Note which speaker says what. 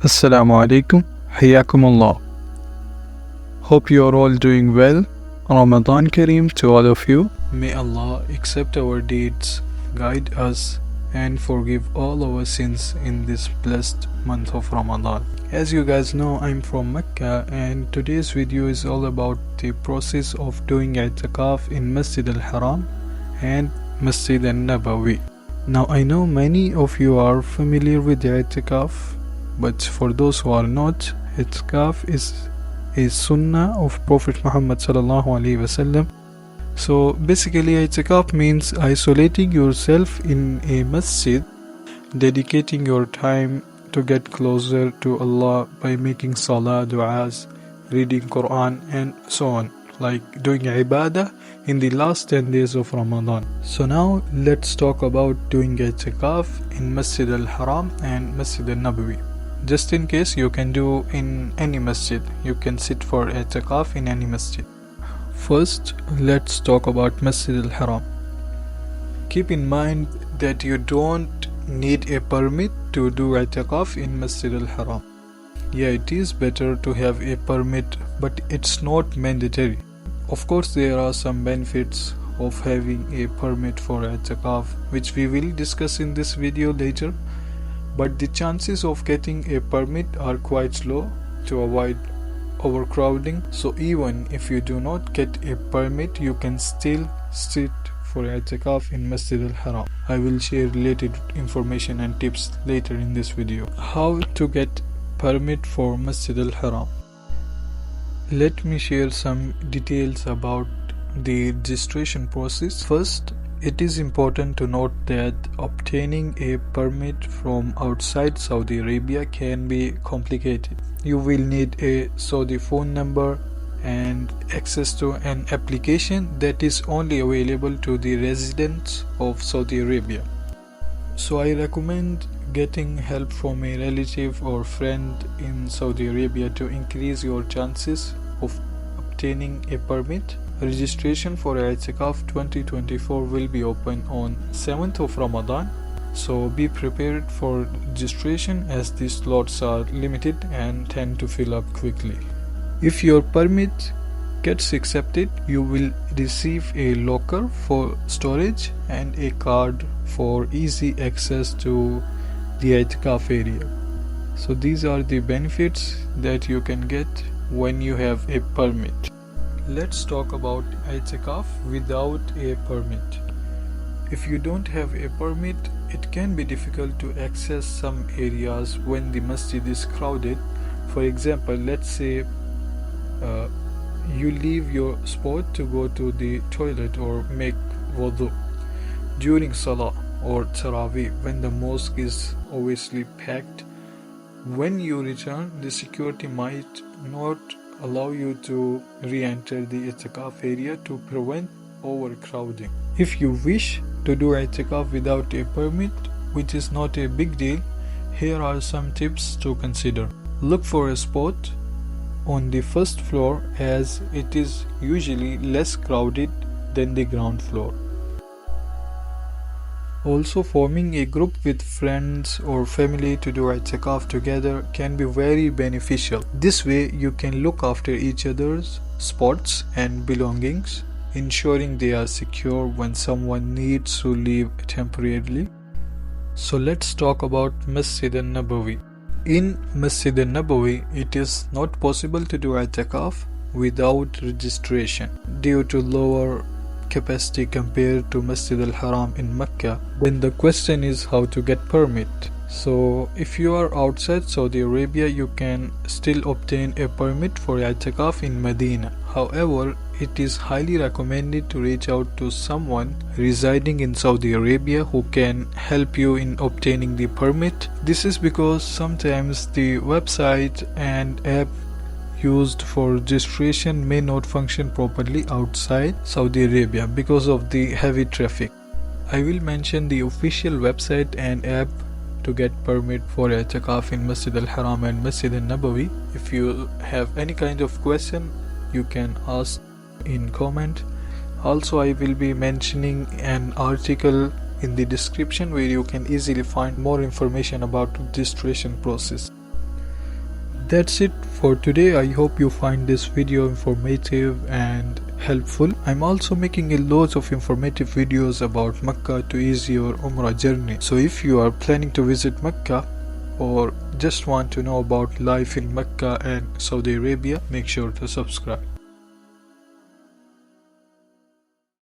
Speaker 1: Assalamu alaikum, Hayyakumullah. Hope you are all doing well. Ramadan Kareem to all of you. May Allah accept our deeds, guide us, and forgive all our sins in this blessed month of Ramadan. As you guys know, I'm from Makkah, and today's video is all about the process of doing Itikaf in Masjid al-Haram and Masjid al-Nabawi. Now, I know many of you are familiar with the Itikaf, but for those who are not, Itikaf is a sunnah of Prophet Muhammad sallallahu alaihi wasallam. So basically, Itikaf means isolating yourself in a masjid, dedicating your time to get closer to Allah by making salah, du'as, reading Quran, and so on, like doing ibadah in the last 10 days of Ramadan. So now let's talk about doing Itikaf in Masjid al-Haram and Masjid al-Nabawi. Just in case, you can do in any masjid. You can sit for Itikaf in any masjid. First, let's talk about Masjid al-Haram. Keep in mind that you don't need a permit to do Itikaf in Masjid al-Haram. Yeah, it is better to have a permit, but it's not mandatory. Of course, there are some benefits of having a permit for Itikaf, which we will discuss in this video later. But the chances of getting a permit are quite low to avoid overcrowding. So even if you do not get a permit, you can still sit for Itikaf in Masjid al-Haram. I will share related information and tips later in this video. How to get permit for Masjid al-Haram? Let me share some details about the registration process. First, it is important to note that obtaining a permit from outside Saudi Arabia can be complicated. You will need a Saudi phone number and access to an application that is only available to the residents of Saudi Arabia. So I recommend getting help from a relative or friend in Saudi Arabia to increase your chances of obtaining a permit. Registration for Itikaf 2024 will be open on 7th of Ramadan, so be prepared for registration as the slots are limited and tend to fill up quickly. If your permit gets accepted, you will receive a locker for storage and a card for easy access to the Itikaf area. So these are the benefits that you can get when you have a permit. Let's talk about Itikaf without a permit. If you don't have a permit, it can be difficult to access some areas when the masjid is crowded. For example, let's say you leave your spot to go to the toilet or make wudu during salah or tarawih when the mosque is obviously packed. When you return, the security might not allow you to re-enter the Itikaf area to prevent overcrowding. If you wish to do Itikaf without a permit, which is not a big deal, here are some tips to consider. Look for a spot on the first floor, as it is usually less crowded than the ground floor. Also, forming a group with friends or family to do Itikaf together can be very beneficial. This way, you can look after each other's spots and belongings, ensuring they are secure when someone needs to leave temporarily. So let's talk about Masjid al-Nabawi. In Masjid al-Nabawi, it is not possible to do Itikaf without registration due to lower capacity compared to Masjid al-Haram in Makkah. Then the question is how to get permit. So if you are outside Saudi Arabia, you can still obtain a permit for Itikaf in Madinah. However, it is highly recommended to reach out to someone residing in Saudi Arabia who can help you in obtaining the permit. This is because sometimes the website and app used for registration may not function properly outside Saudi Arabia because of the heavy traffic. I will mention the official website and app to get permit for Itikaf in Masjid al-Haram and Masjid al-Nabawi. If you have any kind of question, you can ask in comment. Also, I will be mentioning an article in the description where you can easily find more information about registration process. that's it for today. I hope you find this video informative and helpful. I'm also making a lot of informative videos about Makkah to ease your Umrah journey. So if you are planning to visit Makkah or just want to know about life in Makkah and Saudi Arabia, make sure to subscribe.